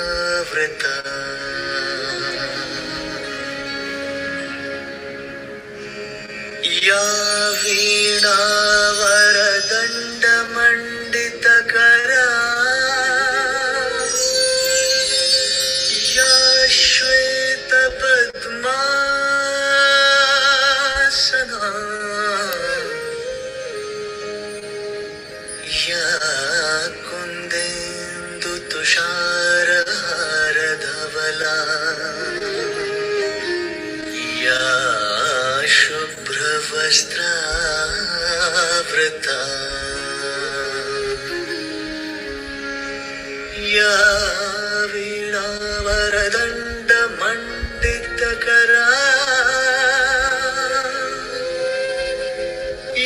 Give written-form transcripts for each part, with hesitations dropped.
शुभ्रवस्त्रावृता या वीणावरदण्डमण्डितकरा या श्वेतपद्मासना या कुन्देन्दुतुषारहारधवला या शुभ्रवस्त्रावृता या वीणावरदण्डमण्डितकरा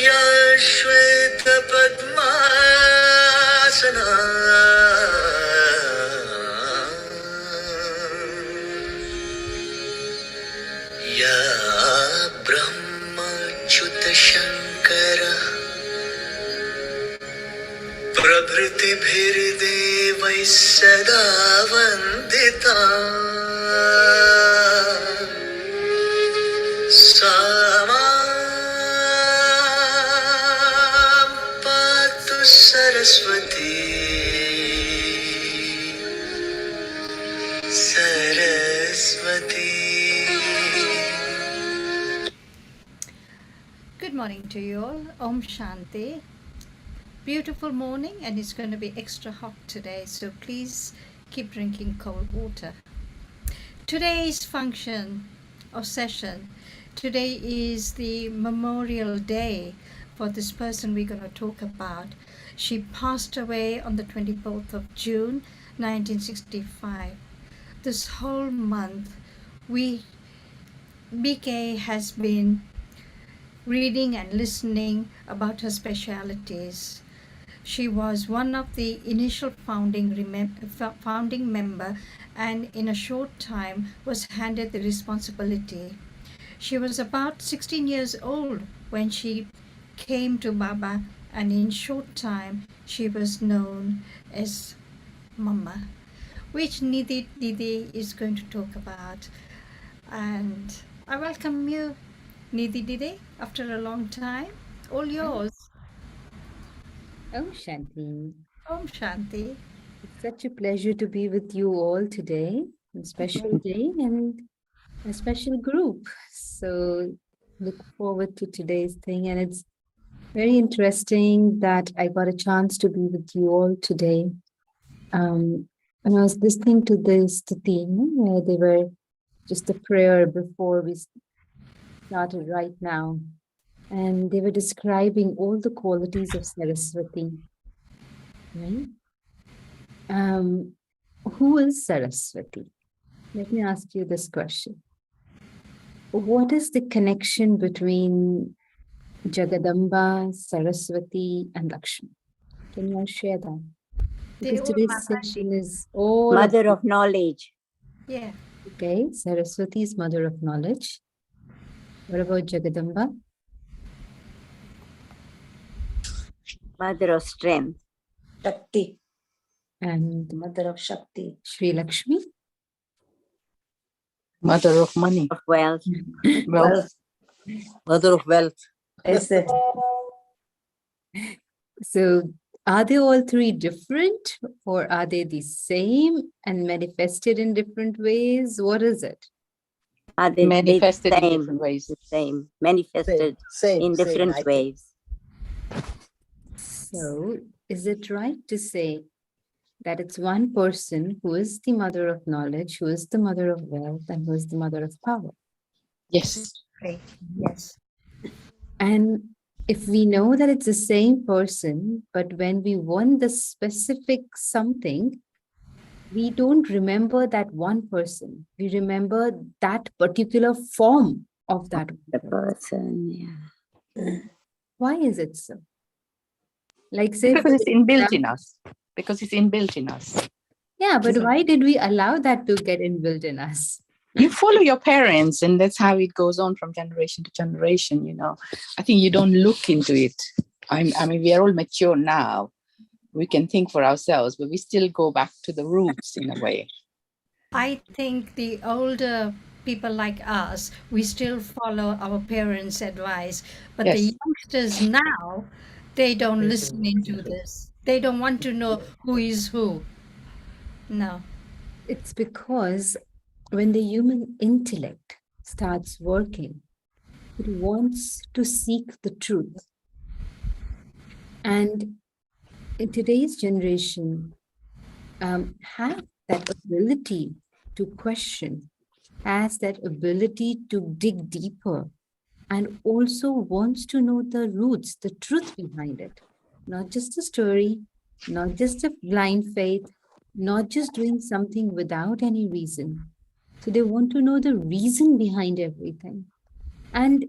या श्वेतपद्मासना या ब्रह्मच्युतशङ्कर प्रभृतिभिर्देवैः सदा वन्दिता सा मां पातु Saraswati Saraswati. Good morning to you all. Om Shanti. Beautiful morning, and it's going to be extra hot today, so please keep drinking cold water. Today's function or session, today is the Memorial Day for this person we're going to talk about. She passed away on the 24th of June 1965. This whole month BK has been reading and listening about her specialities. She was one of the initial founding member, and in a short time was handed the responsibility. She was about 16 years old when she came to Baba, and in short time she was known as Mama, which Nidhi Didi is going to talk about. And I welcome you, Nidhi Didi, after a long time. All yours. Om Shanti. Om Shanti. It's such a pleasure to be with you all today. A special day and a special group. So look forward to today's thing. And it's very interesting that I got a chance to be with you all today. When I was listening to this theme, where they were just a prayer before we started right now. And they were describing all the qualities of Saraswati, right? Who is Saraswati? Let me ask you this question. What is the connection between Jagadamba, Saraswati, and Lakshmi? Can you all share that? Because today's session is all Mother of knowledge. Yeah. Okay, Saraswati is mother of knowledge. What about Jagadamba? Mother of strength. Shakti. And Mother of Shakti. Sri Lakshmi? Mother of money. Of wealth. Wealth. Mother of wealth. Is it? So are they all three different, or are they the same and manifested in different ways? What is it? Are they Manifested the in same, different ways. the same, manifested Same, in different ways. So is it right to say that it's one person who is the mother of knowledge, who is the mother of wealth, and who is the mother of power? Yes. Great. Yes. And if we know that it's the same person, but when we want the specific something, we don't remember that one person. We remember that particular form of that The person. person, Why is it so? Like say, Because it's inbuilt in us. Because it's inbuilt in us. yeah, but why did we allow that to get inbuilt in us? You follow your parents, and that's how it goes on from generation to generation, you know. I think you don't look into it. I mean, we are all mature now, we can think for ourselves, but we still go back to the roots in a way. I think the older people like us, we still follow our parents' advice, but the Yes. youngsters now, they don't listen into this. They don't want to know who is who. No. It's because when the human intellect starts working, it wants to seek the truth. And in today's generation, have that ability to question, has that ability to dig deeper, and also wants to know the roots, the truth behind it. Not just a story, not just a blind faith, not just doing something without any reason. So they want to know the reason behind everything. And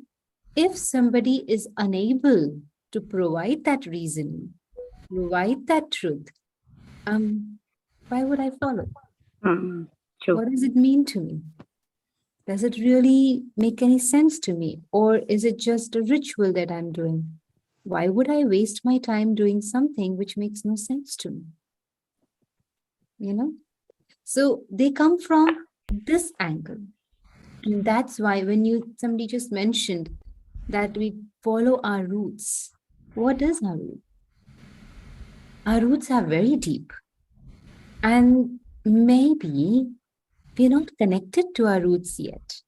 if somebody is unable to provide that reason, provide that truth, why would I follow? True. What does it mean to me? Does it really make any sense to me? Or is it just a ritual that I'm doing? Why would I waste my time doing something which makes no sense to me? You know? So they come from this angle. And that's why when somebody just mentioned that we follow our roots. What is our root? Our roots are very deep. And maybe we're not connected to our roots yet.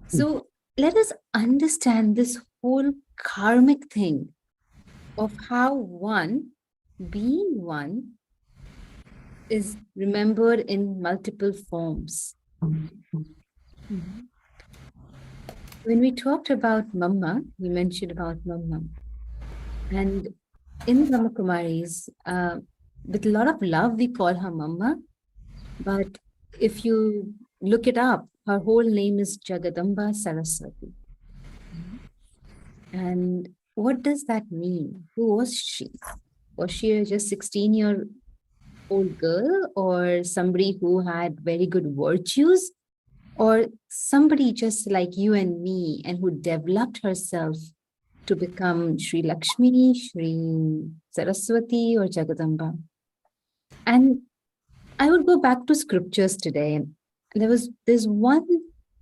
So let us understand this whole karmic thing of how one, being one, is remembered in multiple forms. When we talked about Mama, we mentioned about Mama. And in Brahma Kumaris, with a lot of love, we call her Mama. But if you look it up, her whole name is Jagadamba Saraswati. And what does that mean? Who was she? Was she a just 16-year-old girl, or somebody who had very good virtues, or somebody just like you and me and who developed herself to become Sri Lakshmi, Sri Saraswati, or Jagadamba? And I would go back to scriptures today. And there's one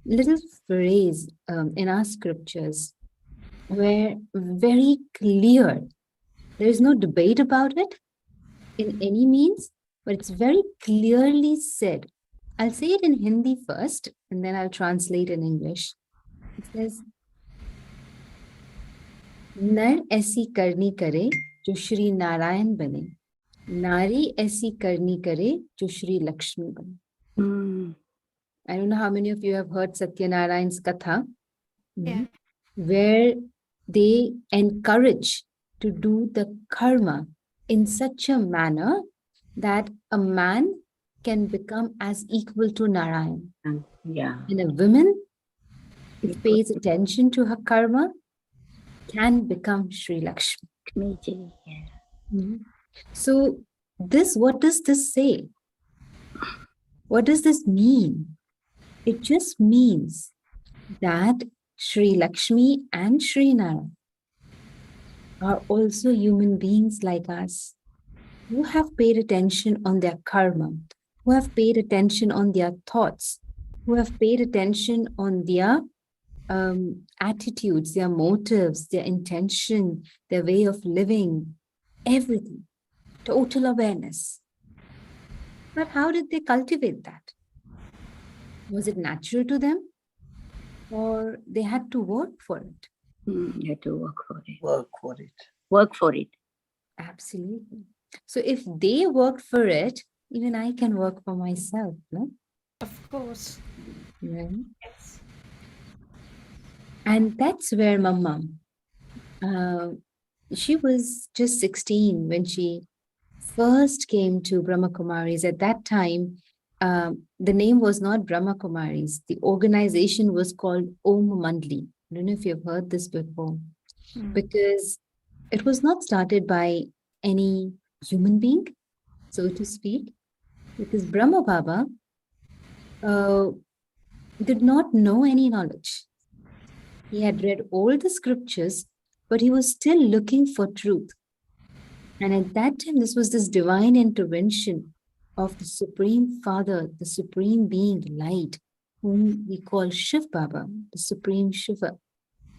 little phrase in our scriptures where very clear, there is no debate about it in any means, but it's very clearly said. I'll say it in Hindi first, and then I'll translate in English. It says, नर ऐसी करनी करे जो श्री नारायण बने, नारी ऐसी करनी करे जो श्री लक्ष्मी बने. I don't know how many of you have heard Satyanarayan's Katha, where they encourage to do the karma in such a manner that a man can become as equal to Narayan. Yeah. And a woman, if pays attention to her karma, can become Sri Lakshmi. Yeah. So what does this say? What does this mean? It just means that Sri Lakshmi and Sri Narayan are also human beings like us, who have paid attention on their karma, who have paid attention on their thoughts, who have paid attention on their attitudes, their motives, their intention, their way of living, everything, total awareness. But how did they cultivate that? Was it natural to them, or they had to work for it? You have to work for it. Work for it. Work for it. Absolutely. So if they worked for it, even I can work for myself, no? Of course. Yeah. Yes. And that's where Mama, she was just 16 when she first came to Brahma Kumaris. At that time, the name was not Brahma Kumaris. The organization was called Om Mandli. I don't know if you've heard this before, because it was not started by any human being, so to speak, because Brahma Baba did not know any knowledge. He had read all the scriptures, but he was still looking for truth. And at that time, this was this divine intervention of the Supreme Father, the Supreme Being, Light, whom we call Shiv Baba, the Supreme Shiva,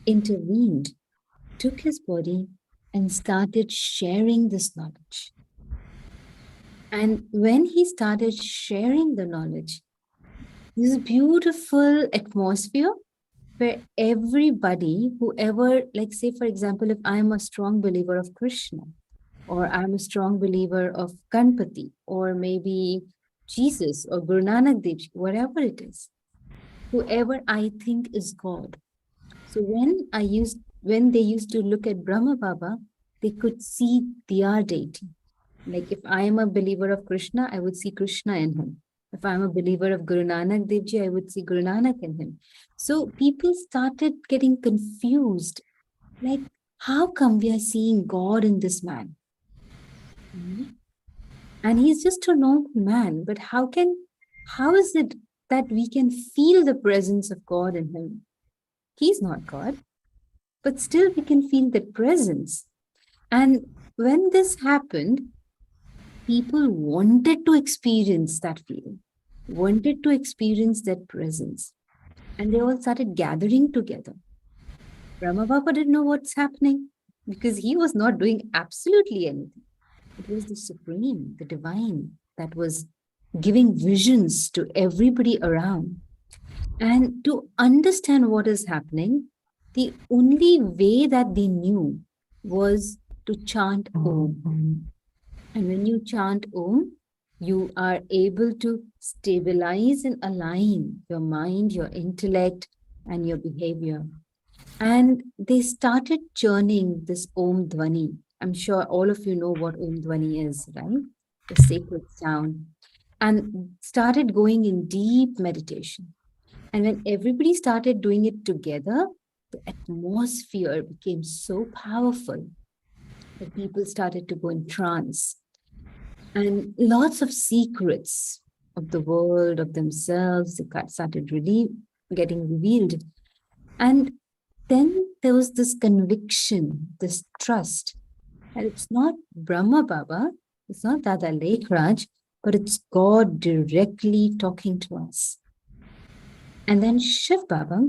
intervened, took his body, and started sharing this knowledge. And when he started sharing the knowledge, this beautiful atmosphere where everybody, whoever, like say, for example, if I'm a strong believer of Krishna, or I'm a strong believer of Ganpati, or maybe Jesus or Guru Nanak Dev Ji, whatever it is, whoever I think is God. So when they used to look at Brahma Baba, they could see their deity. Like if I am a believer of Krishna, I would see Krishna in him. If I'm a believer of Guru Nanak Dev Ji, I would see Guru Nanak in him. So people started getting confused. Like, how come we are seeing God in this man? And he's just a normal man, but how is it that we can feel the presence of God in him? He's not God, but still we can feel that presence. And when this happened, people wanted to experience that feeling, wanted to experience that presence. And they all started gathering together. Brahma Baba didn't know what's happening because he was not doing absolutely anything. It was the Supreme, the Divine, that was giving visions to everybody around. And to understand what is happening, the only way that they knew was to chant Om. And when you chant Om, you are able to stabilize and align your mind, your intellect, and your behavior. And they started churning this Om Dhvani. I'm sure all of you know what Om Dhvani is, right? The sacred sound. And started going in deep meditation. And when everybody started doing it together, the atmosphere became so powerful that people started to go in trance. And lots of secrets of the world, of themselves, started really getting revealed. And then there was this conviction, this trust that it's not Brahma Baba, it's not Dada Lekhraj, but it's God directly talking to us. And then Shiv Baba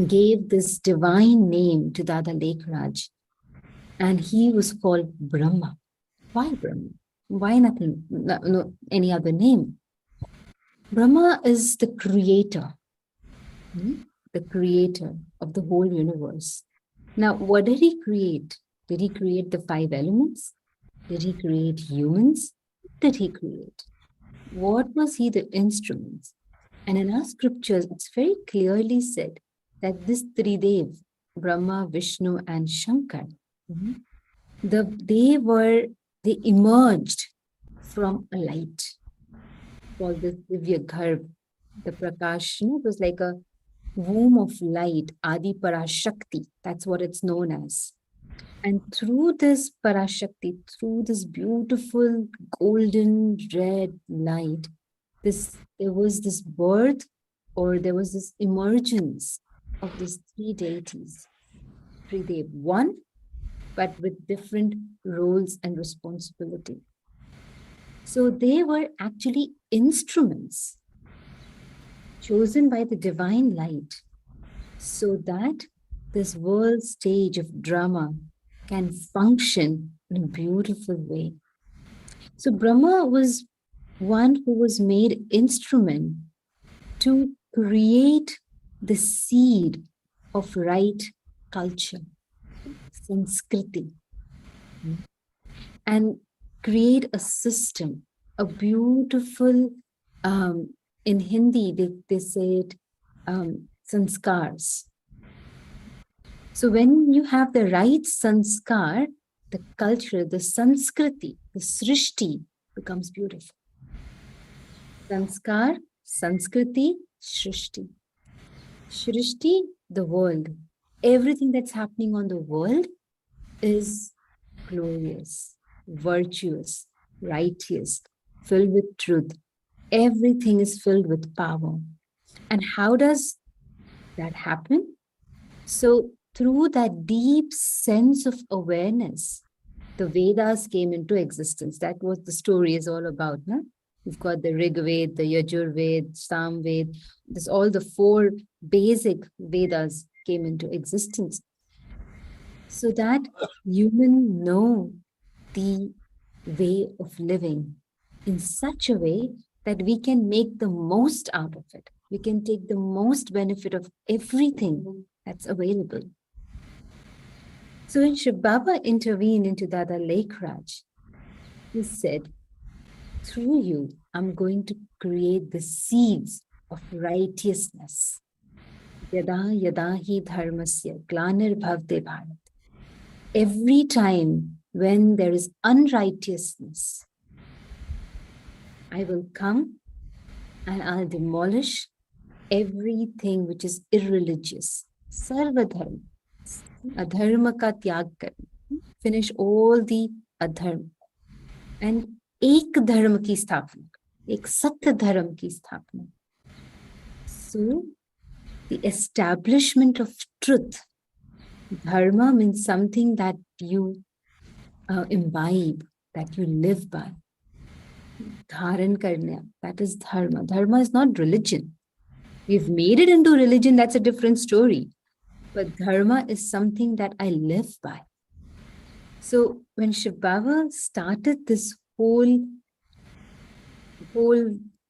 gave this divine name to Dada Lekhraj, and he was called Brahma. Why Brahma? Why nothing, no any other name? Brahma is the creator of the whole universe. Now, what did he create? Did he create the 5 elements? Did he create humans? What did he create? What was he the instrument? And in our scriptures, it's very clearly said that this Tridev, Brahma, Vishnu, and Shankar, they emerged from a light called the Divya Garbh, the Prakash. It was like a womb of light, Adi Parashakti. That's what it's known as. And through this Parashakti, through this beautiful golden red light, there was this birth, or there was this emergence of these 3 deities. Tridev, one, but with different roles and responsibility. So they were actually instruments chosen by the divine light so that this world stage of drama can function in a beautiful way. So Brahma was one who was made instrument to create the seed of right culture, Sanskriti, and create a system, a beautiful, in Hindi, they say it, sanskars. So when you have the right sanskar, the culture, the Sanskriti, the Srishti becomes beautiful. Sanskar, Sanskriti, Srishti. Srishti, the world. Everything that's happening on the world is glorious, virtuous, righteous, filled with truth. Everything is filled with power. And how does that happen? So through that deep sense of awareness the Vedas came into existence. That was the story is all about. No? We've got the Rig Ved, the Yajur Ved, Sam Ved. This all the 4 basic Vedas came into existence so that humans know the way of living in such a way that we can make the most out of it. We can take the most benefit of everything that's available. So when Shiv Baba intervened into Dada Lake Raj, he said, through you, I'm going to create the seeds of righteousness. Yada yada hi dharmasya glanir bhavde bharat. Every time when there is unrighteousness, I will come and I'll demolish everything which is irreligious. Sarva dharma. Adharma ka tyag karna. Finish all the adharma. And ek dharma ki sthapana. Ek satya dharma ki sthapana. So, the establishment of truth. Dharma means something that you imbibe, that you live by. Dharan karna, that is dharma. Dharma is not religion. We've made it into religion, that's a different story. But dharma is something that I live by. So when Shiv Baba started this whole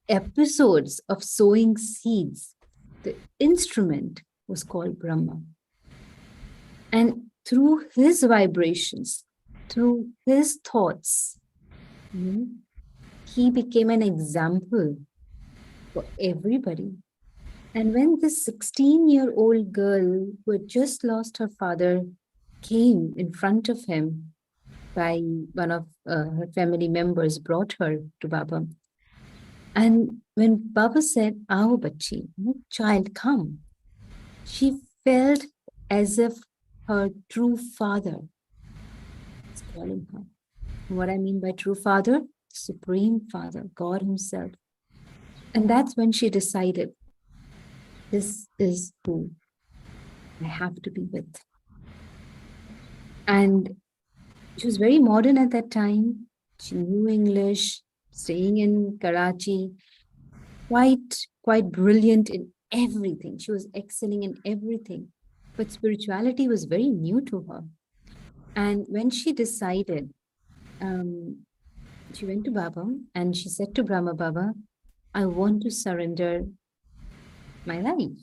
episodes of sowing seeds, the instrument was called Brahma. And through his vibrations, through his thoughts, he became an example for everybody. And when this 16-year-old girl who had just lost her father came in front of him by one of her family members, brought her to Baba. And when Baba said, "Aao bachi, child, come," she felt as if her true father is calling her. What I mean by true father? Supreme Father, God himself. And that's when she decided, this is who I have to be with. And she was very modern at that time. She knew English, staying in Karachi, quite brilliant in everything. She was excelling in everything. But spirituality was very new to her. And when she decided, she went to Baba and she said to Brahma, Baba, I want to surrender my life,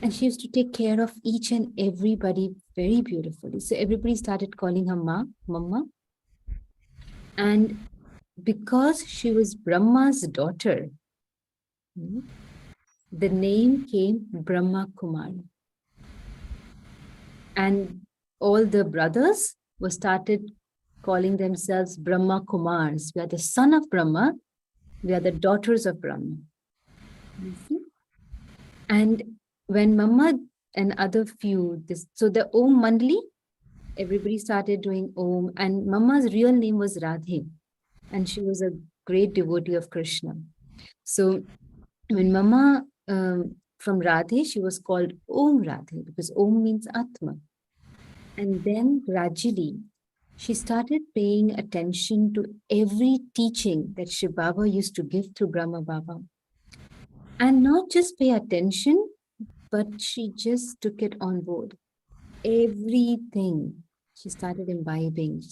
And she used to take care of each and everybody very beautifully. So everybody started calling her Ma, Mama. And because she was Brahma's daughter, the name came Brahma Kumari. And all the brothers were started calling themselves Brahma Kumars. We are the son of Brahma. We are the daughters of Brahma. You see? And when Mama and other few, so the Om Mandali, everybody started doing Om. And Mama's real name was Radhe. And she was a great devotee of Krishna. So when Mama, from Radhe, she was called Om Radhe because Om means Atma. And then gradually, she started paying attention to every teaching that Shiv Baba used to give through Brahma Baba. And not just pay attention, but she just took it on board. Everything she started imbibing,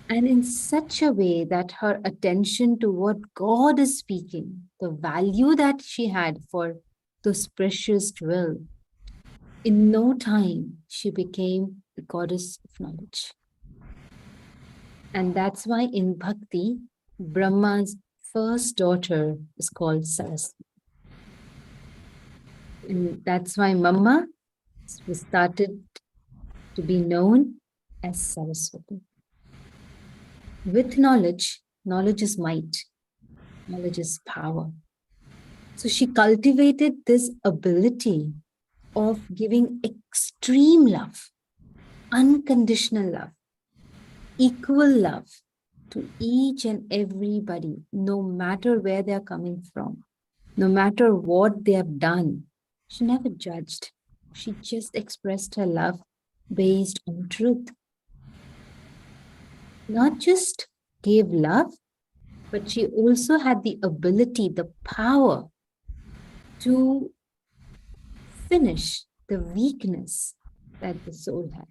and in such a way that her attention to what God is speaking, the value that she had for those precious jewels, in no time, she became the goddess of knowledge. And that's why in Bhakti, Brahma's first daughter is called Saraswati. And that's why Mama was started to be known as Saraswati. With knowledge, knowledge is might, knowledge is power. So she cultivated this ability of giving extreme love, unconditional love, equal love to each and everybody, no matter where they're coming from, no matter what they have done. She never judged. She just expressed her love based on truth. Not just gave love, but she also had the ability, the power to finish the weakness that the soul had.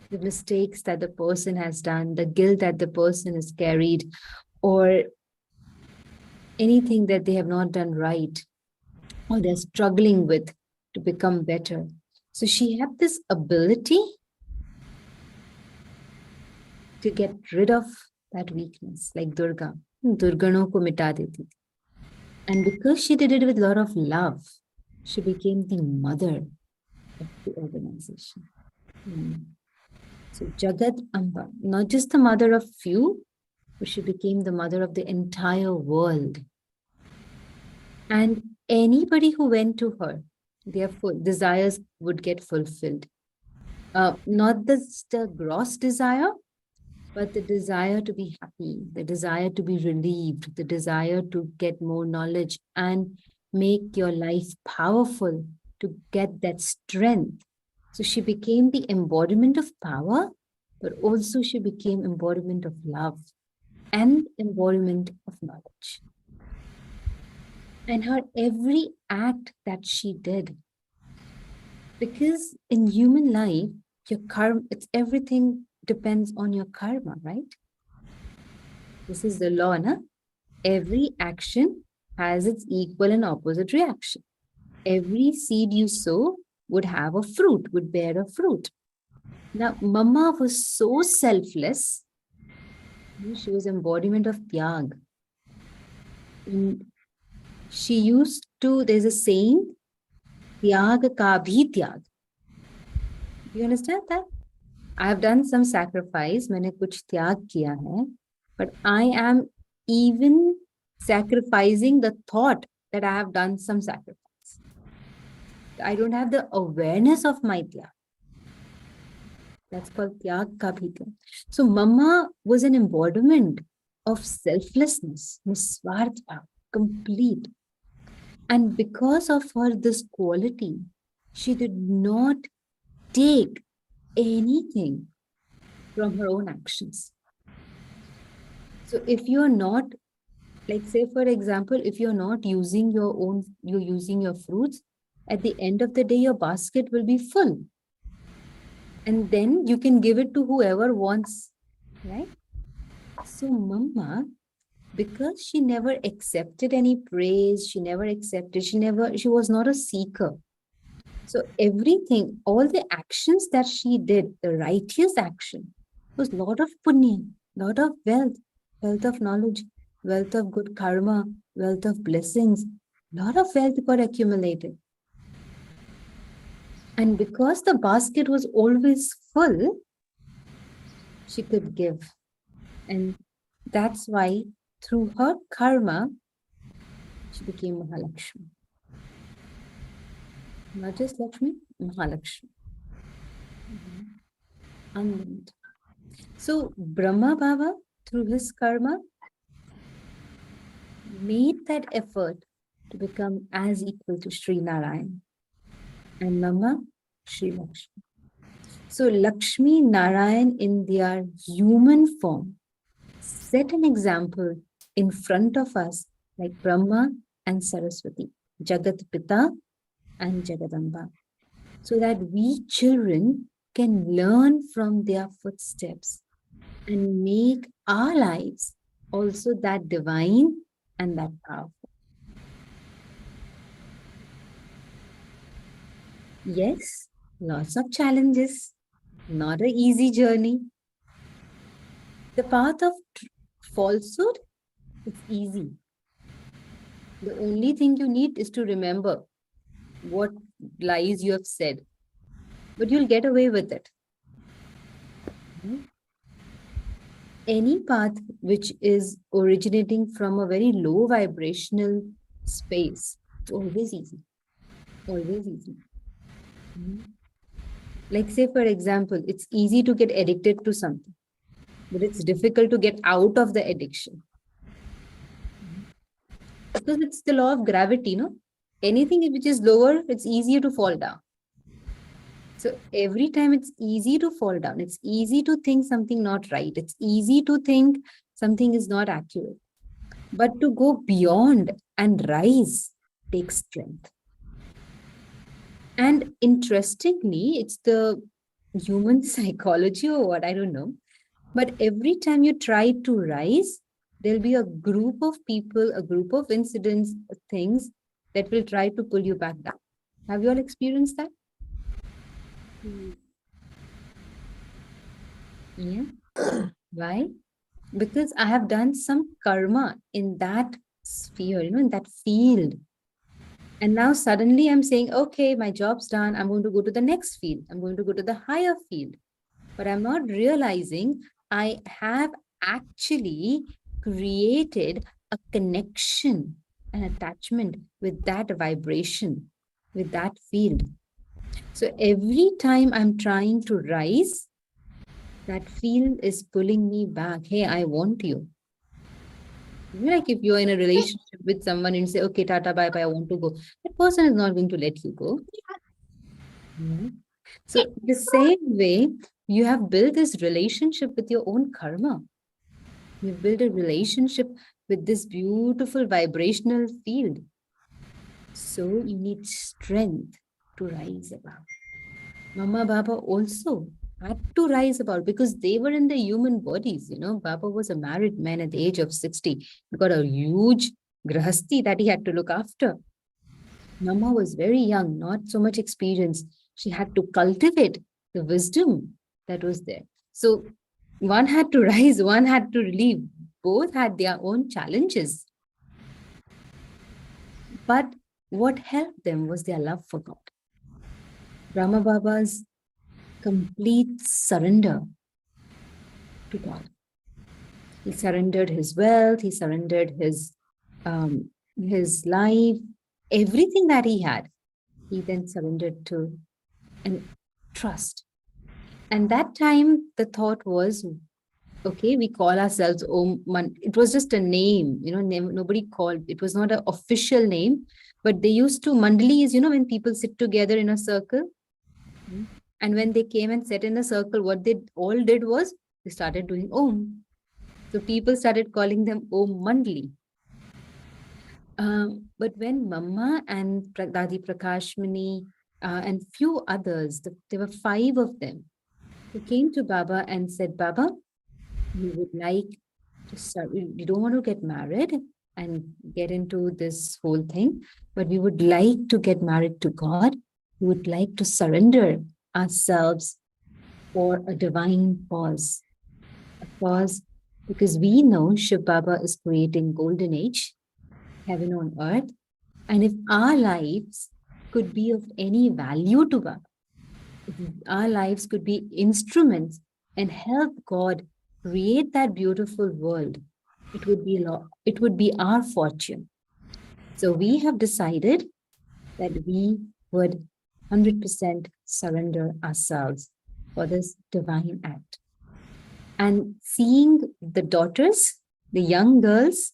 The mistakes that the person has done, the guilt that the person has carried, or anything that they have not done right, or they're struggling with to become better. So she had this ability to get rid of that weakness, like Durga. Durganon ko mita deti thi. And because she did it with a lot of love, she became the mother of the organization. So Jagat Amba, not just the mother of few, but she became the mother of the entire world. And anybody who went to her, their desires would get fulfilled. Not the gross desire, but the desire to be happy, the desire to be relieved, the desire to get more knowledge and make your life powerful, to get that strength. So she became the embodiment of power, but also she became embodiment of love and embodiment of knowledge. And her every act that she did, because in human life, your karma, it's everything depends on your karma, right? This is the law, na? Every action has its equal and opposite reaction. Every seed you sow would have a fruit, would bear a fruit. Now, Mama was so selfless. She was embodiment of tyag. And she used to, there's a saying, tyag ka bhi tyag. Do you understand that? I have done some sacrifice, मैंने कुछ त्याग किया है, but I am even sacrificing the thought that I have done some sacrifice. I don't have the awareness of my tyag. That's called tyag ka bhi tyag. So Mama was an embodiment of selflessness, niswartha, complete. And because of her this quality, she did not take anything from her own actions. So if you're not, like say for example, if you're not using your own, you're using your fruits, at the end of the day, your basket will be full. And then you can give it to whoever wants, right? So Mama, because she never accepted any praise, she was not a seeker. So everything, all the actions that she did, the righteous action, was a lot of punya, lot of wealth, wealth of knowledge, wealth of good karma, wealth of blessings, lot of wealth got accumulated. And because the basket was always full, she could give. And that's why through her karma, she became Mahalakshmi. Not just Lakshmi, Mahalakshmi. Unlimited. So Brahma Baba, through his karma, made that effort to become as equal to Sri Narayan. And Mama, Sri Lakshmi. So Lakshmi, Narayan in their human form set an example in front of us like Brahma and Saraswati, Jagat Pita and Jagadamba, so that we children can learn from their footsteps and make our lives also that divine and that powerful. Yes, lots of challenges, not an easy journey. The path of falsehood, it's easy. The only thing you need is to remember what lies you have said, but you'll get away with it. Any path which is originating from a very low vibrational space, it's always easy. Always easy. Like say, for example, it's easy to get addicted to something, but it's difficult to get out of the addiction. Because it's the law of gravity, no? Anything which is lower, it's easier to fall down. So every time it's easy to fall down. It's easy to think something not right. It's easy to think something is not accurate. But to go beyond and rise takes strength. And interestingly, it's the human psychology or what, I don't know. But every time you try to rise, there'll be a group of people, a group of incidents, things that will try to pull you back down. Have you all experienced that? Yeah. Why? Because I have done some karma in that sphere, in that field. And now suddenly I'm saying, okay, my job's done. I'm going to go to the next field. I'm going to go to the higher field. But I'm not realizing I have actually created a connection, an attachment with that vibration, with that field. So every time I'm trying to rise, that field is pulling me back. Hey, I want you. Like if you're in a relationship with someone and say, okay, tata, bye bye, I want to go. That person is not going to let you go. Yeah. So the same way, you have built this relationship with your own karma. You've built a relationship with this beautiful vibrational field. So you need strength to rise above. Mama Baba also had to rise above because they were in the human bodies. Baba was a married man at the age of 60. He got a huge grahasti that he had to look after. Mama was very young, not so much experienced. She had to cultivate the wisdom that was there. So one had to rise, one had to leave. Both had their own challenges. But what helped them was their love for God. Brahma Baba's complete surrender to God. He surrendered his wealth, he surrendered his life, everything that he had. He then surrendered to and trust. And that time the thought was, okay, we call ourselves Om Man. It was just a name, nobody called. It was not an official name, but they used to, Mandali is, when people sit together in a circle. And when they came and sat in a circle, what they all did was they started doing Om. So people started calling them Om Mandali. But when Mama and Dadi Prakashmani and few others, there were 5 of them, who came to Baba and said, Baba, we would like to start, we don't want to get married and get into this whole thing, but we would like to get married to God. We would like to surrender ourselves for a divine cause. A cause because we know Shiv Baba is creating golden age, heaven on earth. And if our lives could be of any value to Baba, if our lives could be instruments and help God create that beautiful world, it would be our fortune. So we have decided that we would 100% surrender ourselves for this divine act. And seeing the daughters, the young girls,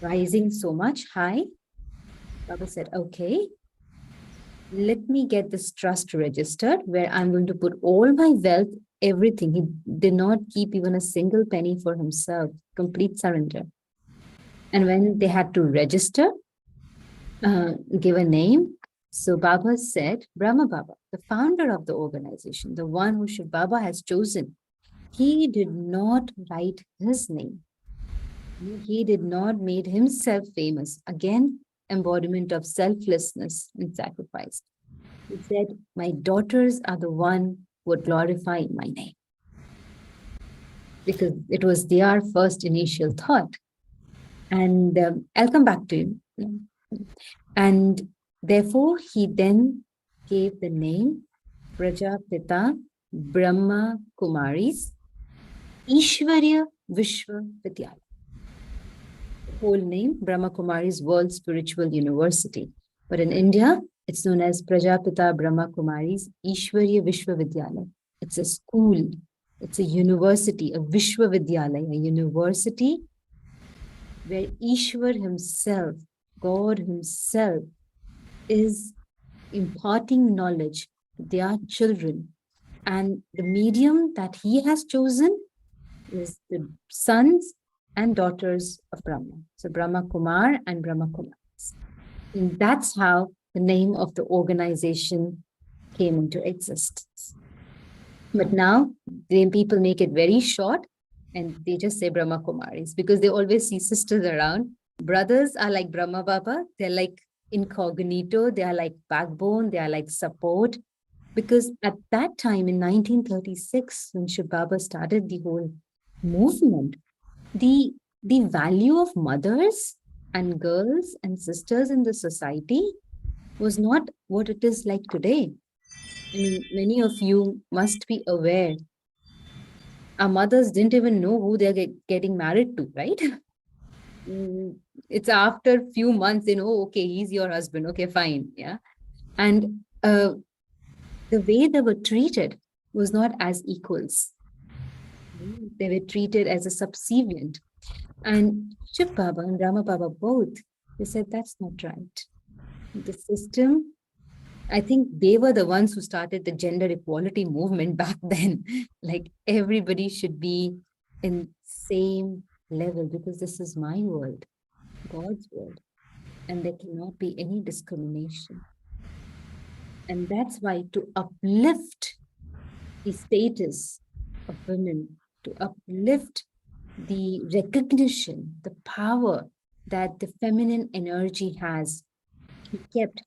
rising so much high, Baba said, okay, let me get this trust registered where I'm going to put all my wealth, everything. He did not keep even a single penny for himself, complete surrender. And when they had to register, give a name, so Baba said, Brahma Baba, the founder of the organization, the one who Shiv Baba has chosen, he did not write his name. He did not make himself famous. Again, embodiment of selflessness and sacrifice. He said, my daughters are the one who would glorify my name. Because it was their first initial thought. And I'll come back to you. And therefore, he then gave the name Prajapita Brahma Kumaris Ishwarya Vishwa Vidyalaya. Whole name, Brahma Kumaris World Spiritual University. But in India, it's known as Prajapita Brahma Kumaris Ishwarya Vishwa Vidyalaya. It's a school, it's a university, a Vishwa Vidyalaya, a university where Ishwar himself, God himself, is imparting knowledge to their children. And the medium that he has chosen is the sons and daughters of Brahma. So Brahma Kumar and Brahma Kumaris. And that's how the name of the organization came into existence. But now people make it very short and they just say Brahma Kumaris because they always see sisters around. Brothers are like Brahma Baba. They're like incognito. They are like backbone. They are like support. Because at that time in 1936, when Shiv Baba started the whole movement, the value of mothers and girls and sisters in the society was not what it is like today. I mean, many of you must be aware. Our mothers didn't even know who they're getting married to, right? It's after a few months, they know, okay, he's your husband. Okay, fine. Yeah. And the way they were treated was not as equals. They were treated as a subservient. And Shiv Baba and Rama Baba both, they said that's not right. The system, I think they were the ones who started the gender equality movement back then. Like everybody should be in same level because this is my world, God's world, and there cannot be any discrimination. And that's why to uplift the status of women, to uplift the recognition, the power that the feminine energy has, he kept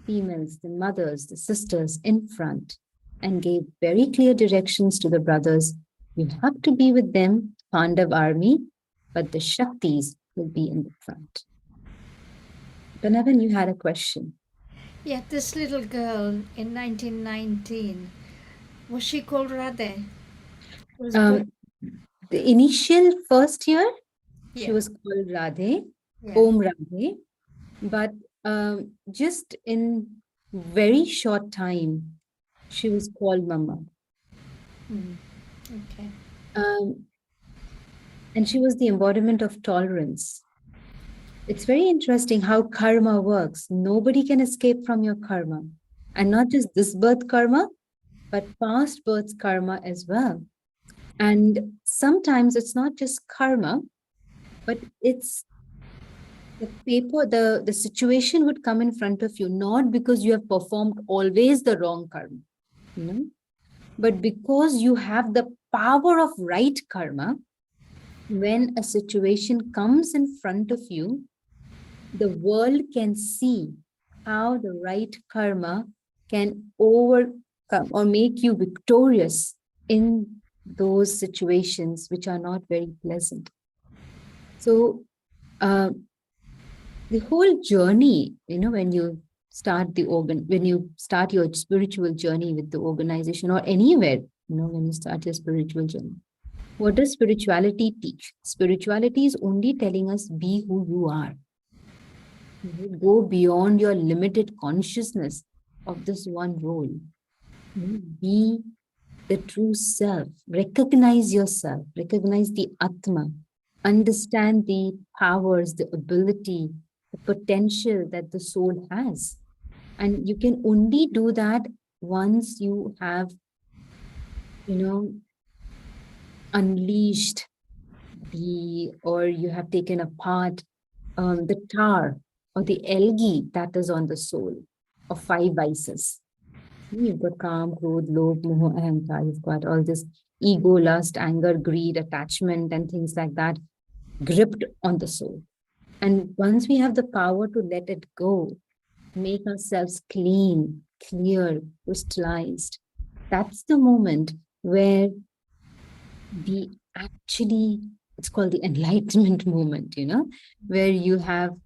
females, the mothers, the sisters in front and gave very clear directions to the brothers. You have to be with them, Pandav army, but the Shaktis will be in the front. Donovan, you had a question. Yeah, this little girl in 1919, was she called Radhe? The initial first year, she Yeah. was called Radhe, Yeah. Om Radhe, but just in very short time, she was called Mama. Okay. And she was the embodiment of tolerance. It's very interesting how karma works. Nobody can escape from your karma. And not just this birth karma, but past births karma as well. And sometimes it's not just karma, but it's the paper, the situation would come in front of you, not because you have performed always the wrong karma, you know, but because you have the power of right karma. When a situation comes in front of you, the world can see how the right karma can overcome or make you victorious in those situations which are not very pleasant. So the whole journey, when you start when you start your spiritual journey with the organization or anywhere, when you start your spiritual journey, what does spirituality teach? Spirituality is only telling us be who you are. Go beyond your limited consciousness of this one role. Be the true self. Recognize yourself. Recognize the Atma. Understand the powers, the ability, the potential that the soul has. And you can only do that once you have, unleashed or you have taken apart the tar or the algae that is on the soul of 5 vices. You've got Kam, Krodh, Lobh, Moh, Ahankar. You've got all this ego, lust, anger, greed, attachment, and things like that gripped on the soul. And once we have the power to let it go, make ourselves clean, clear, crystallized, that's the moment where it's called the enlightenment moment, where you have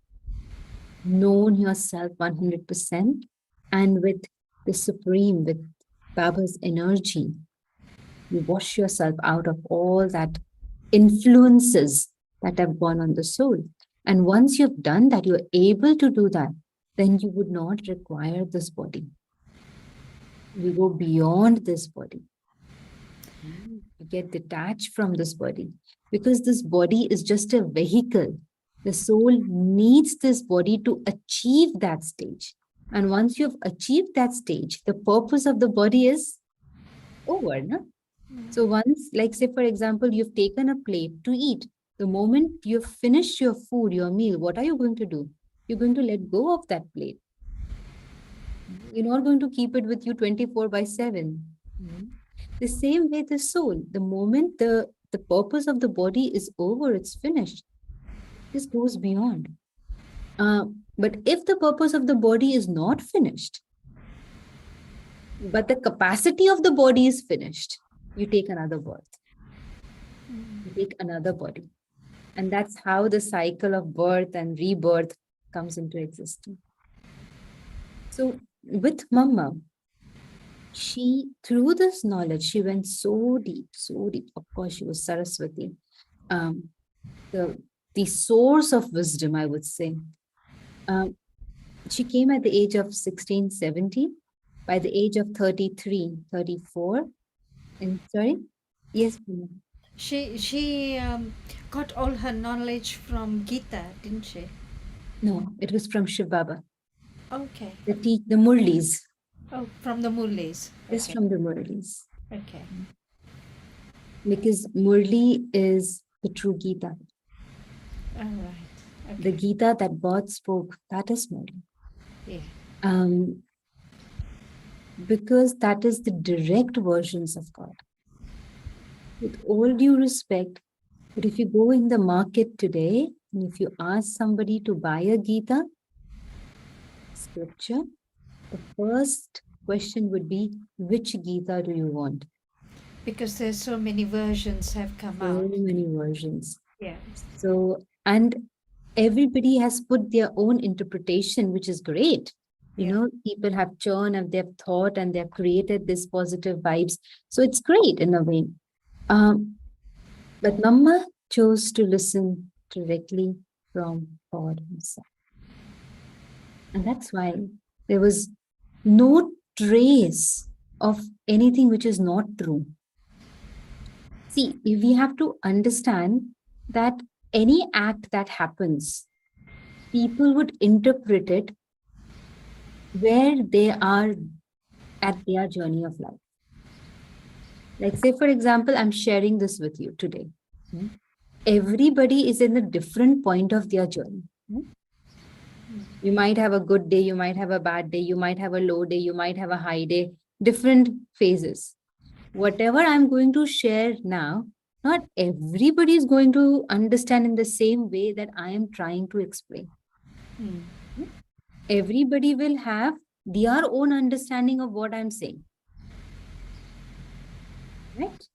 known yourself 100%, and with the Supreme, with Baba's energy, you wash yourself out of all that influences that have gone on the soul. And once you've done that, you're able to do that, then you would not require this body. You go beyond this body. You get detached from this body because this body is just a vehicle. The soul needs this body to achieve that stage. And once you've achieved that stage, the purpose of the body is over. No? So once, like say, for example, you've taken a plate to eat. The moment you've finished your food, your meal, what are you going to do? You're going to let go of that plate. You're not going to keep it with you 24/7. The same way the soul, the moment the purpose of the body is over, it's finished, this goes beyond. But if the purpose of the body is not finished, but the capacity of the body is finished, you take another birth. You take another body. And that's how the cycle of birth and rebirth comes into existence. So with Mama, she, through this knowledge, she went so deep, so deep. Of course, she was Saraswati, the source of wisdom, I would say. She came at the age of 16, 17. By the age of 33, 34. And sorry? Yes. She got all her knowledge from Gita, didn't she? No, it was from Shiv Baba. Okay. The Murlis. Oh, from the Murlis. Just Okay. from the Murlis. Okay. Because Murli is the true Gita. All right. Okay. The Gita that God spoke, that is Murli. Yeah. Because that is the direct versions of God. With all due respect, but if you go in the market today, and if you ask somebody to buy a Gita, scripture, the first question would be, which Gita do you want? Because there's so many versions have come out. So many versions. Yeah. So, and everybody has put their own interpretation, which is great. You know, people have churned and they've thought and they've created this positive vibes. So it's great in a way. But Mama chose to listen directly from God himself. And that's why there was no trace of anything which is not true. See, we have to understand that any act that happens, people would interpret it where they are at their journey of life. Like say, for example, I'm sharing this with you today. Everybody is in a different point of their journey. You might have a good day, you might have a bad day, you might have a low day, you might have a high day, different phases. Whatever I'm going to share now, not everybody is going to understand in the same way that I am trying to explain. Everybody will have their own understanding of what I'm saying. Right?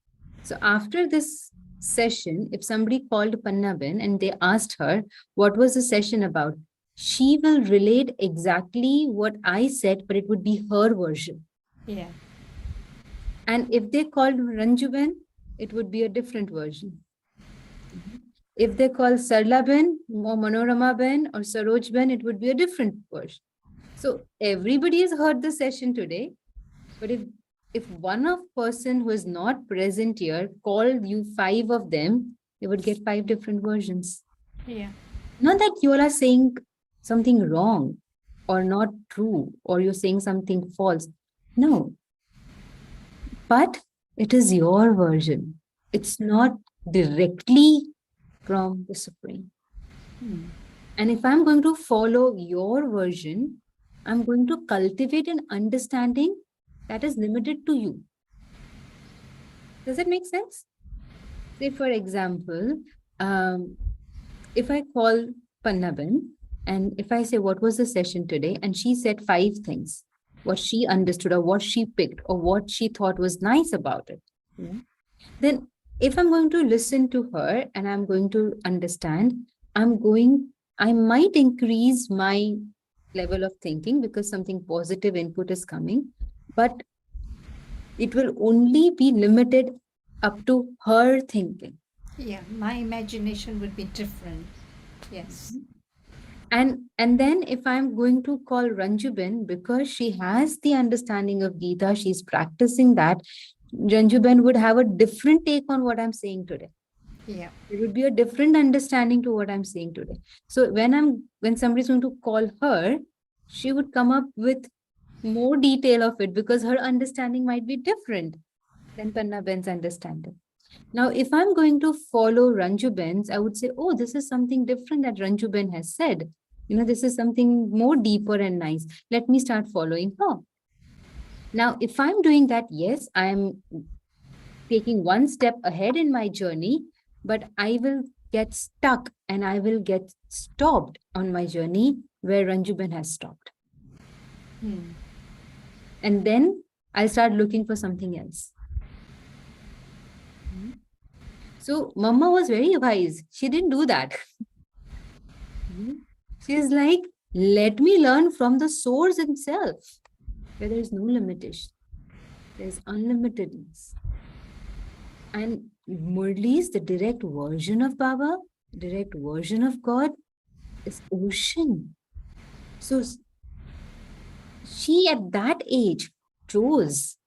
So after this session, if somebody called Panna Ben and they asked her, what was the session about? She will relate exactly what I said, but it would be her version. Yeah. And if they called Ranju Ben, it would be a different version. If they call Sarla Ben, or Manorama Ben, or Saroj Ben, it would be a different version. So everybody has heard the session today, but if one of person who is not present here called you 5 of them, you would get 5 different versions. Yeah. Not that you all are saying something wrong or not true, or you're saying something false. No. But it is your version. It's not directly from the Supreme. And if I'm going to follow your version, I'm going to cultivate an understanding that is limited to you. Does it make sense? Say, for example, if I call Pannaban and if I say, what was the session today? And she said 5 things, what she understood or what she picked or what she thought was nice about it. Then if I'm going to listen to her and I'm going to understand, I might increase my level of thinking because something positive input is coming, but it will only be limited up to her thinking. Yeah, my imagination would be different. Yes. And then if I'm going to call Ranjuben, because she has the understanding of Gita, she's practicing that, Ranjuben would have a different take on what I'm saying today. Yeah. It would be a different understanding to what I'm saying today. So when somebody's going to call her, she would come up with more detail of it because her understanding might be different than Panna Ben's understanding. Now, if I'm going to follow Ranju Ben's, I would say, oh, this is something different that Ranju Ben has said. This is something more deeper and nice. Let me start following her. Now, if I'm doing that, yes, I'm taking one step ahead in my journey, but I will get stuck and I will get stopped on my journey where Ranju Ben has stopped. And then I'll start looking for something else. So Mama was very wise. She didn't do that. She's like, let me learn from the source himself, where there is no limitation. There's unlimitedness. And Murli's, the direct version of Baba, direct version of God, is ocean. So she at that age chose.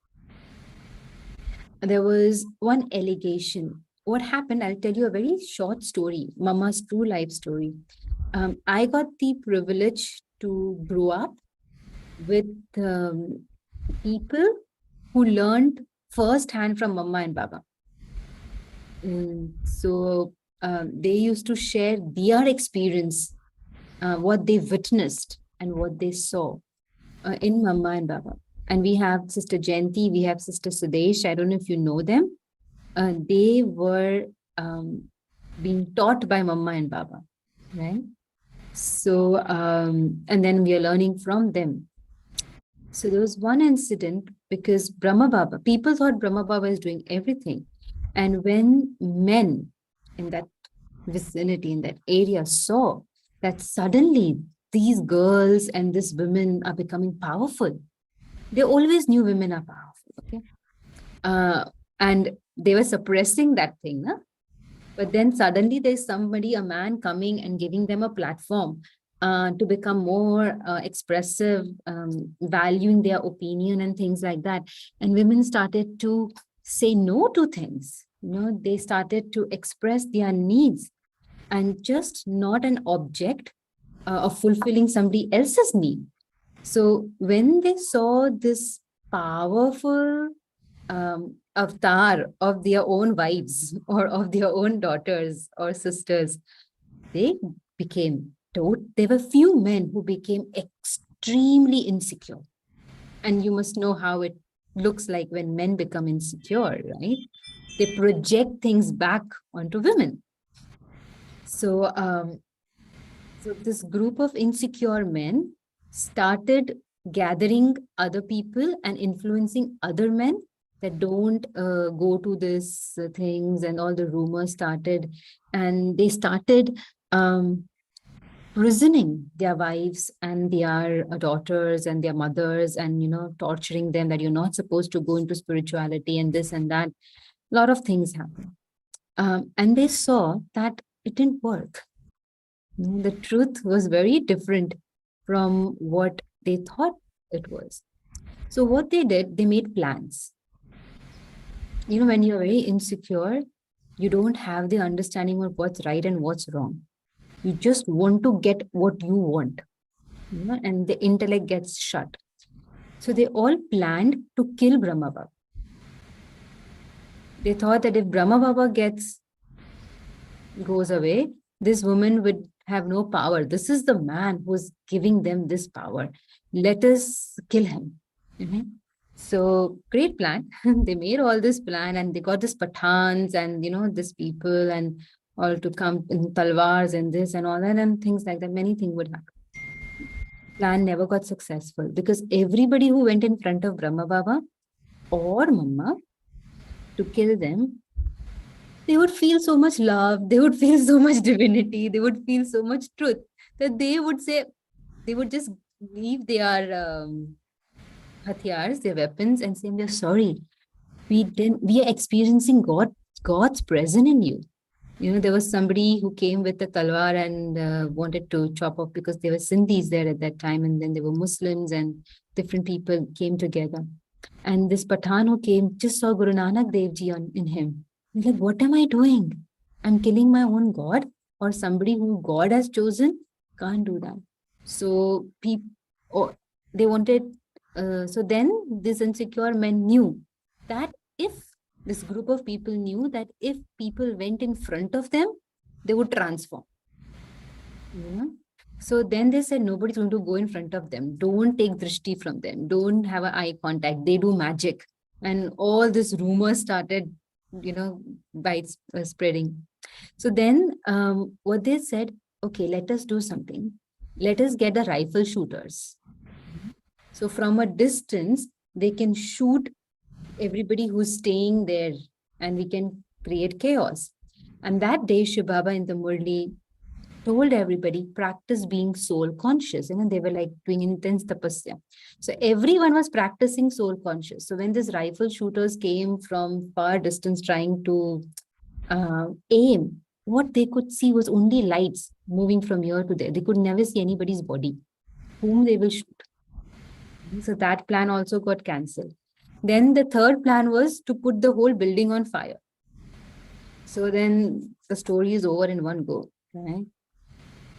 There was one allegation. What happened? I'll tell you a very short story, Mama's true life story. I got the privilege to grow up with people who learned firsthand from Mama and Baba. So they used to share their experience, what they witnessed and what they saw in Mama and Baba. And we have Sister Jayanti, we have Sister Sudesh. I don't know if you know them. They were being taught by Mama and Baba, right? So, and then we are learning from them. So there was one incident because Brahma Baba, people thought Brahma Baba is doing everything. And when men in that vicinity, in that area saw that suddenly these girls and these women are becoming powerful, they always knew women are powerful, okay? And they were suppressing that thing, no? But then suddenly there's somebody, a man coming and giving them a platform to become more expressive, valuing their opinion and things like that. And women started to say no to things. They started to express their needs and just not an object of fulfilling somebody else's need. So when they saw this powerful avatar of their own wives or of their own daughters or sisters, they became, there were few men who became extremely insecure. And you must know how it looks like when men become insecure, right? They project things back onto women. So, so this group of insecure men started gathering other people and influencing other men that don't go to these things, and all the rumors started, and they started prisoning their wives and their daughters and their mothers, and torturing them that you're not supposed to go into spirituality and this and that. A lot of things happened, and they saw that it didn't work. The truth was very different from what they thought it was. So what they did, they made plans. When you're very insecure, you don't have the understanding of what's right and what's wrong. You just want to get what you want, and the intellect gets shut. So they all planned to kill Brahma Baba. They thought that if Brahma Baba goes away, this woman would have no power. This is the man who's giving them this power. Let us kill him. So great plan. They made all this plan, and they got this Pathans and these people and all to come in talwars and this and all that and things like that. Many things would happen. Plan never got successful because everybody who went in front of Brahma Baba or Mama to kill them, they would feel so much love, they would feel so much divinity, they would feel so much truth that they would just leave their hathiars, their weapons, and say, "We are sorry. We are experiencing God's presence in you." There was somebody who came with a talwar and wanted to chop off, because there were Sindhis there at that time, and then there were Muslims and different people came together. And this Pathan who came just saw Guru Nanak Dev Ji in him. He's like, "What am I doing? I'm killing my own God or somebody who God has chosen." Can't do that. So or they wanted, so then these insecure men knew that if this group of people knew that if people went in front of them, they would transform. So then they said, nobody's going to go in front of them. Don't take drishti from them. Don't have an eye contact. They do magic. And all this rumor started, by spreading. So then what they said, okay, let us do something. Let us get the rifle shooters. So from a distance, they can shoot everybody who's staying there and we can create chaos. And that day, Shiv Baba in the Murli told everybody, practice being soul conscious. And they were like doing intense tapasya. So everyone was practicing soul conscious. So when these rifle shooters came from far distance trying to aim, what they could see was only lights moving from here to there. They could never see anybody's body, whom they will shoot. So that plan also got cancelled. Then the third plan was to put the whole building on fire. So then the story is over in one go, right?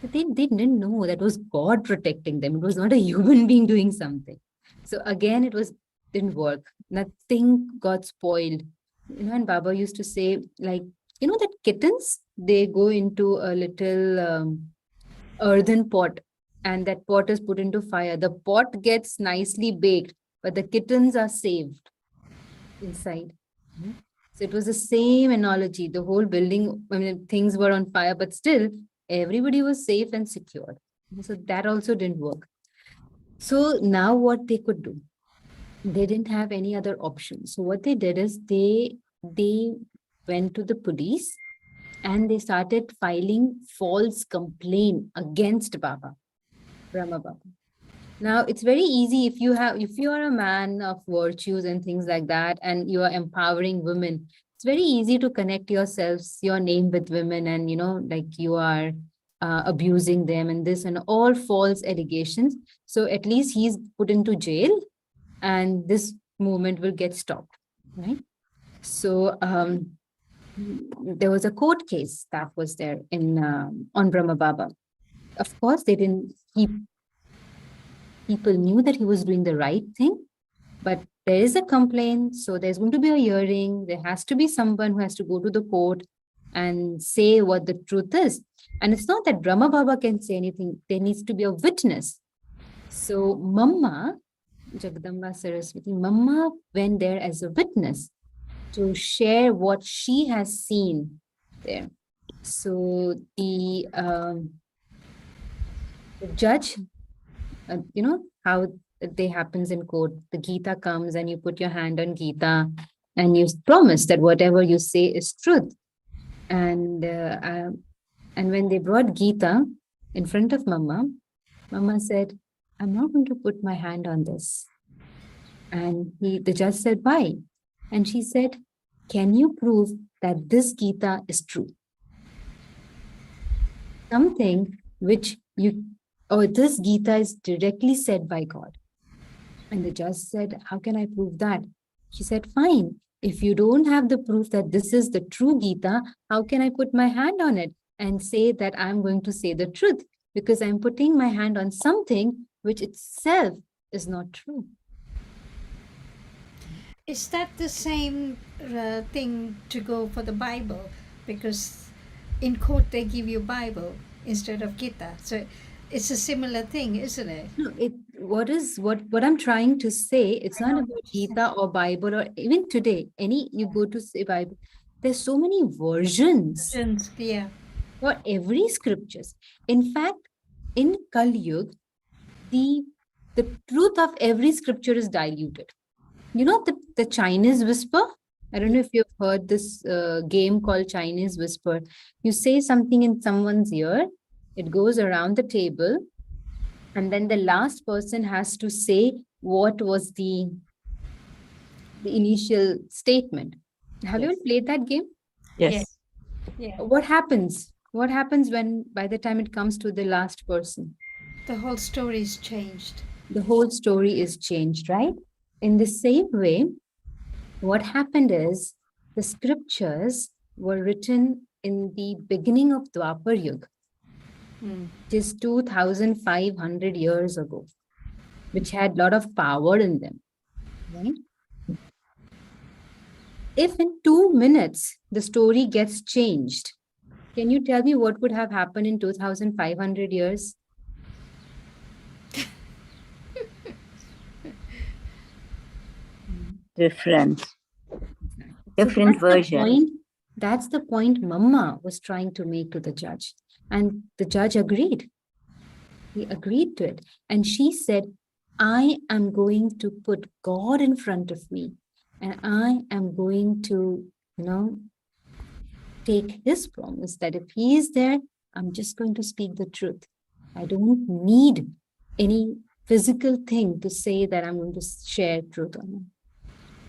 But they didn't know that was God protecting them. It was not a human being doing something. So again, didn't work. Nothing got spoiled. And Baba used to say, like, that kittens, they go into a little earthen pot and that pot is put into fire. The pot gets nicely baked, but the kittens are saved inside. So it was the same analogy. The whole building, things were on fire, but still everybody was safe and secure. So that also didn't work. So now what they could do? They didn't have any other option. So what they did is they went to the police and they started filing false complaint against Baba, Brahma Baba. Now it's very easy if you are a man of virtues and things like that, and you are empowering women. It's very easy to connect your name with women, and like you are abusing them and this and all false allegations. So at least he's put into jail, and this movement will get stopped, right? So there was a court case that was there on Brahma Baba. Of course, they didn't keep. People knew that he was doing the right thing, but there is a complaint, so there's going to be a hearing. There has to be someone who has to go to the court and say what the truth is. And it's not that Brahma Baba can say anything. There needs to be a witness. So Mamma, Jagdamba Saraswati, Mamma went there as a witness to share what she has seen there. So the judge, how they happens in court. The Gita comes and you put your hand on Gita and you promise that whatever you say is truth. And when they brought Gita in front of Mamma said, I'm not going to put my hand on this. And the judge said, why? And she said, can you prove that this Gita is true? Something which this Gita is directly said by God. And the judge said, how can I prove that? She said, fine. If you don't have the proof that this is the true Gita, how can I put my hand on it and say that I'm going to say the truth? Because I'm putting my hand on something which itself is not true. Is that the same thing to go for the Bible? Because in court they give you Bible instead of Gita. So it's a similar thing, isn't it? No, what I'm trying to say, it's not about Gita or Bible, or even today, you go to say Bible, there's so many versions Yeah. for every scriptures. In fact, in Kali Yuga, the truth of every scripture is diluted. The Chinese whisper? I don't know if you've heard this game called Chinese whisper. You say something in someone's ear, it goes around the table, and then the last person has to say what was the initial statement. Have you ever played that game? Yes. Yeah. What happens? What happens when by the time it comes to the last person? The whole story is changed. The whole story is changed, right? In the same way, what happened is the scriptures were written in the beginning of Dwapar Yuga, just 2,500 years ago. which had a lot of power in them, right? If in 2 minutes the story gets changed, can you tell me what would have happened in 2,500 years? Different. So Different version. That's the point Mama was trying to make to the judge. And the judge agreed. He agreed to it. And she said, I am going to put God in front of me. And I am going to, take his promise that if he is there, I'm just going to speak the truth. I don't need any physical thing to say that I'm going to share truth on him.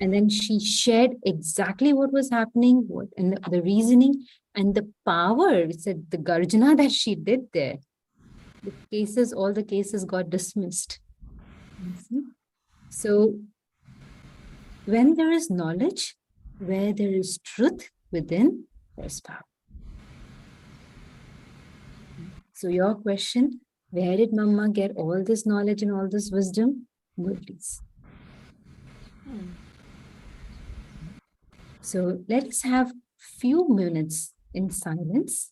And then she shared exactly what was happening, and the reasoning and the power. It said the garjana that she did there. All the cases got dismissed. So when there is knowledge, where there is truth within, there's power. So your question, where did Mama get all this knowledge and all this wisdom? Nobody's. So let's have few minutes in silence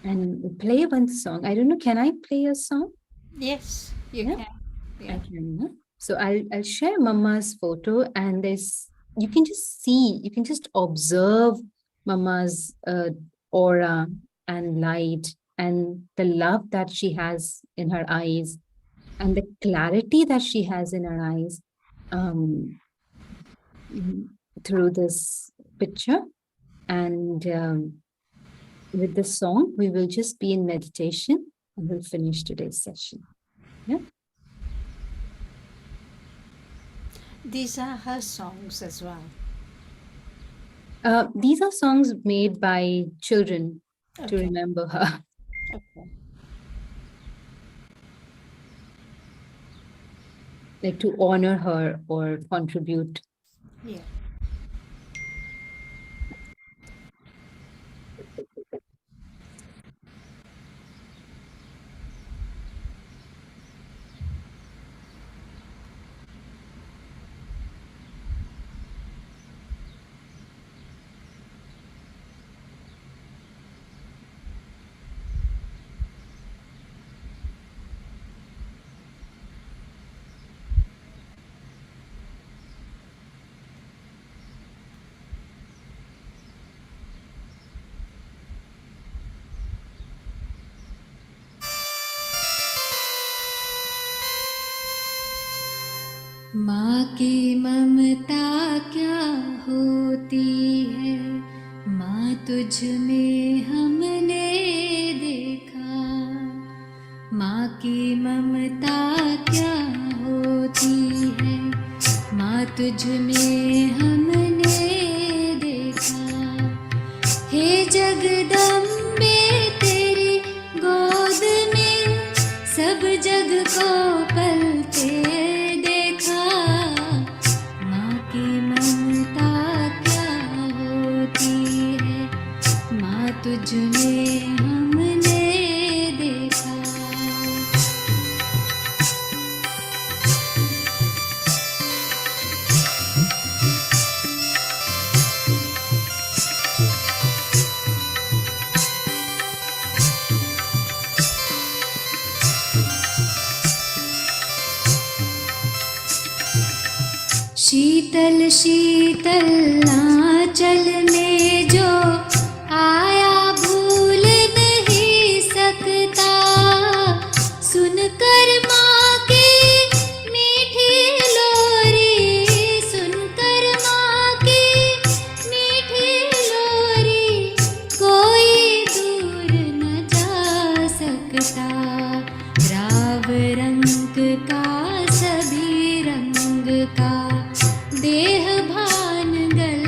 and play one song. I don't know, can I play a song? Yes, you Yeah. can. I can. Huh? So I'll share Mama's photo, and you can just observe Mama's aura and light and the love that she has in her eyes and the clarity that she has in her eyes through this picture. And with this song, we will just be in meditation and we'll finish today's session. Yeah. These are her songs as well. These are songs made by children to Okay. remember her. Okay. Like to honor her or contribute. Yeah. माँ की ममता क्या होती है, माँ तुझ में हमने देखा। माँ की ममता क्या होती है, माँ तुझ में हमने देखा। हे जगदम्बे तेरी गोद में सब जग को पलते देखा। माँ की ममता क्या होती है, माँ तुझ में हमने देखा। शीतल शीतल आंचल में जो आया भूल नहीं सकता। सुनकर माँ की मीठी लोरी, सुनकर माँ की मीठी लोरी, कोई दूर न जा सकता। राव रंग का सभी रंग का देह भान गल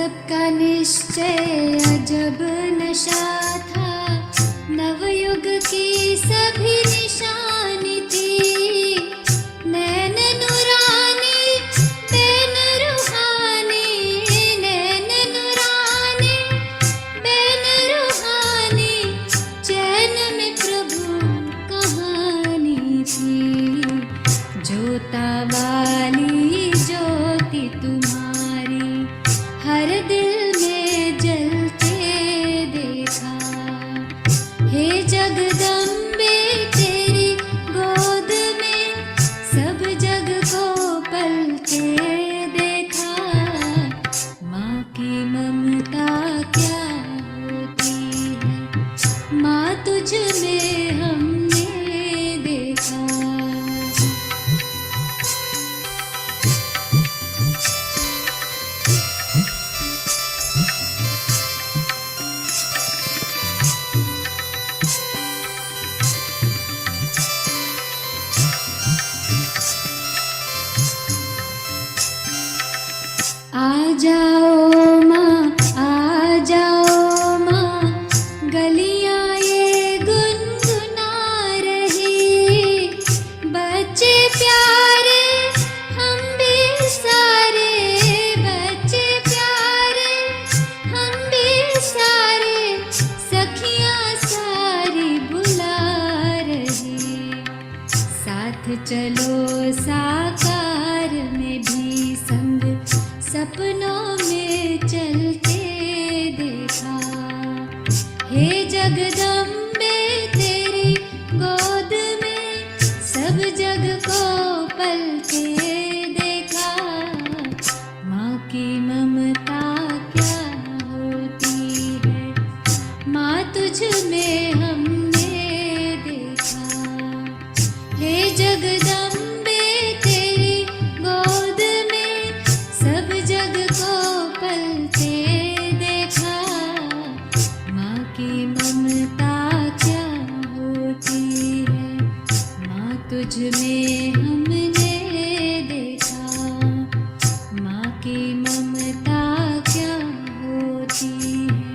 सबका निश्चय अजब नशा था, नवयुग की सभी निशानी थी। नैन नुरानी बैन रूहानी, नैन नुरानी बैन रूहानी, चैन में प्रभु कहानी थी। जोता वाली ज्योति तुम्हारी हर दिल में जलते देखा। हे जगदम्बे तेरी गोद में सब जग को पलते देखा। माँ की ममता क्या होती है, माँ तुझ में हमने देखा। आ जाओ माँ, आ जाओ माँ, गलियाँ ये गुनगुना रही। बच्चे प्यारे हम भी सारे, बच्चे प्यारे हम भी सारे, सखियाँ सारी बुला रही। साथ चलो साकार में भी संग, सपनों में चलते देखा। हे जगदम्बे तेरी गोद में सब जग को पलते देखा। माँ की ममता क्या होती है, माँ तुझ में हमने देखा। हे जगदम्बे तेरी गोद में सब जग को पलते देखा। माँ की ममता क्या होती है, माँ तुझ में हमने देखा। माँ की ममता क्या होती है,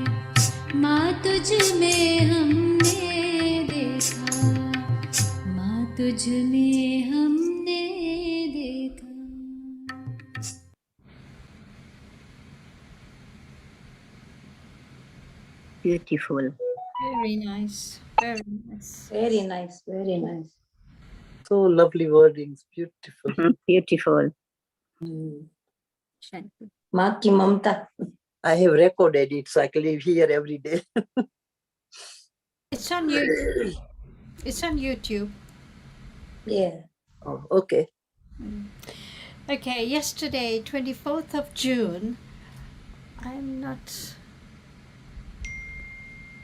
माँ तुझ में हमने देखा। माँ तुझ में हमने देखा। Beautiful. Very nice. Very nice. Very nice. Very nice. So lovely wordings. Beautiful. Beautiful. Shanti. माँ की ममता. I have recorded it, so I can live here every day. It's on YouTube. It's on YouTube. Yeah. Oh, okay. Okay, yesterday, 24th of June, I'm not.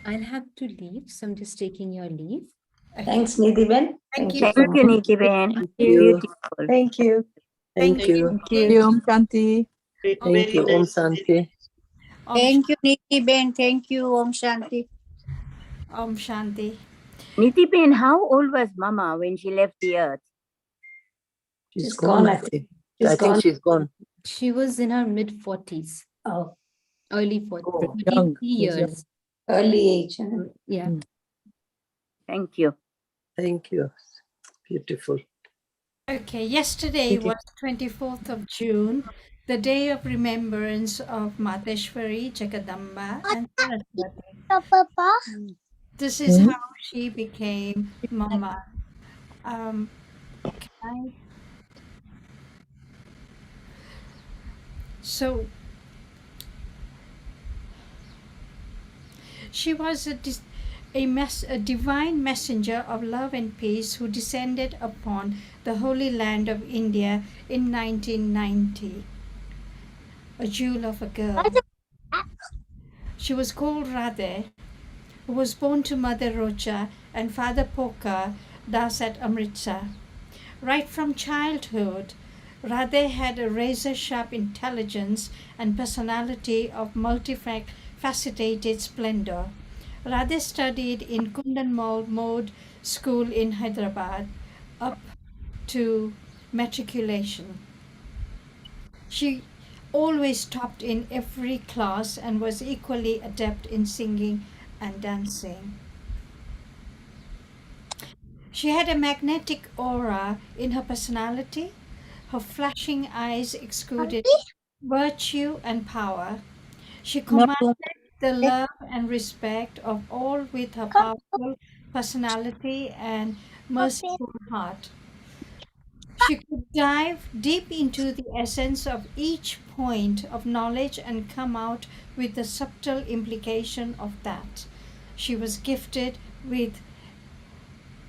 I'll have to leave, so I'm just taking your leave. Thanks, Nidhi Ben. Thank you. so Thank you, much. Nikki Ben. Thank you. Beautiful. Thank you. Thank you. Thank you, Om Shanti. Thank you, Om Shanti. Thank you, Nikki Ben. Thank you, Om Shanti. Om Shanti. Niti Ben, how old was Mama when she left the earth? She's She's gone, gone, I I think. She's I think gone. she's gone. She was in her mid-40s, Oh, early 40s, Oh, 33 years. early age. Huh? Yeah. Thank you. Thank you. Beautiful. Okay, yesterday Thank you. was 24th of June, the day of remembrance of Mateshwari, Jagadamba, and Saraswati. This is how she became Mama. Can I? So she was a divine messenger of love and peace who descended upon the Holy Land of India in 1990. A jewel of a girl. She was called Radhe, who was born to Mother Rocha and Father Poka Das at Amritsar. Right from childhood, Radhe had a razor-sharp intelligence and personality of multifaceted splendor. Radhe studied in Kundanmal Mode School in Hyderabad up to matriculation. She always topped in every class and was equally adept in singing and dancing. She had a magnetic aura in her personality. Her flashing eyes exuded virtue and power. She commanded the love and respect of all with her powerful personality and merciful heart. She could dive deep into the essence of each point of knowledge and come out with the subtle implication of that. She was gifted with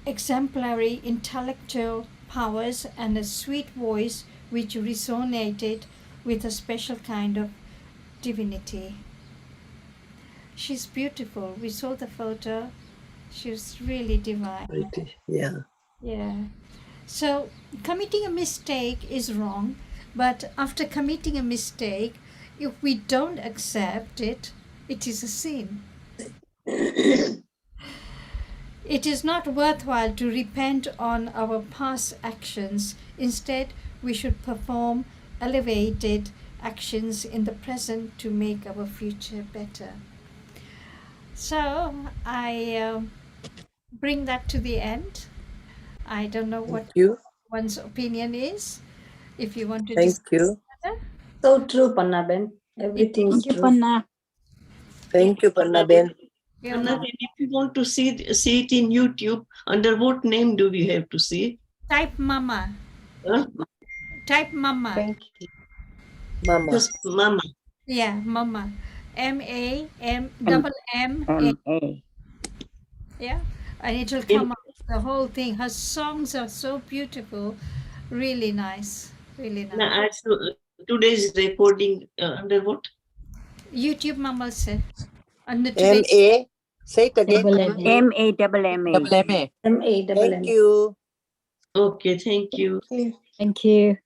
exemplary intellectual powers and a sweet voice which resonated with a special kind of divinity. She's beautiful. We saw the photo. She's really divine. Pretty. Yeah. Yeah. So committing a mistake is wrong, but after committing a mistake, if we don't accept it, it is a sin. It is not worthwhile to repent on our past actions. Instead, we should perform elevated actions in the present to make our future better. So I bring that to the end. I don't know what Thank you. one's opinion is. If you want to Thank discuss you. further. So true, Panna Ben. Everything is Thank you, true. Panna. Thank you, Panna Ben. Yeah, Panna, if you want to see it in YouTube, under what name do we have to see? type mama. Huh? Type mama. Thank you. Mama. Just Mama. Yeah, mama. M-A-M M- double M-A. M-A. Yeah. And it will come up the whole thing. Her songs are so beautiful. Really nice. Really nice. Now, today's recording under what? YouTube mama said. And the M-A. Say it again. M-A double M-A. Double M-A. M-A-double-M. Thank you. Okay, thank you. Thank you.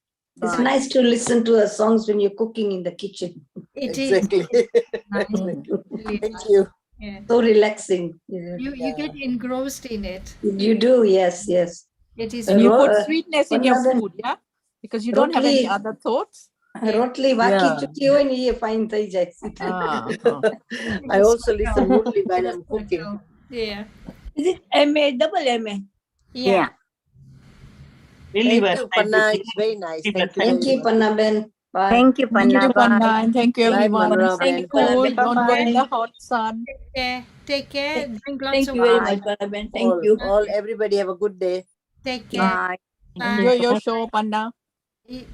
It's Bye. nice to listen to her songs when you're cooking in the kitchen. it is Exactly. nice. Really Thank nice. you. Yeah. So relaxing. Yeah. You get engrossed in it. You do, yes, yes. It is You Ro- put sweetness in your Panna Ben, food, yeah? Because you don't have any Rotli. other thoughts. રોટલી વાકી Yeah. ચૂકી હોય ને એ fine થઈ જાય. I also listen only when I'm cooking. Yeah. Is it M-A-double-M-A? Yeah. Really Thank well. you, Panna. It's very nice. Thank you. Thank very you, much. Panna Ben. Bye. Thank you, Thank Panna. you, Panna. Bye. And thank you, Bye, everyone. Manra Stay Ben. cool. Ben. Don't go in Bye. the hot sun. Take care. Drink lots Thank of you very water. much, Panna Ben. Thank All, you. everybody have a good day. Take care. Bye. Bye. Enjoy your show, Panna. Thank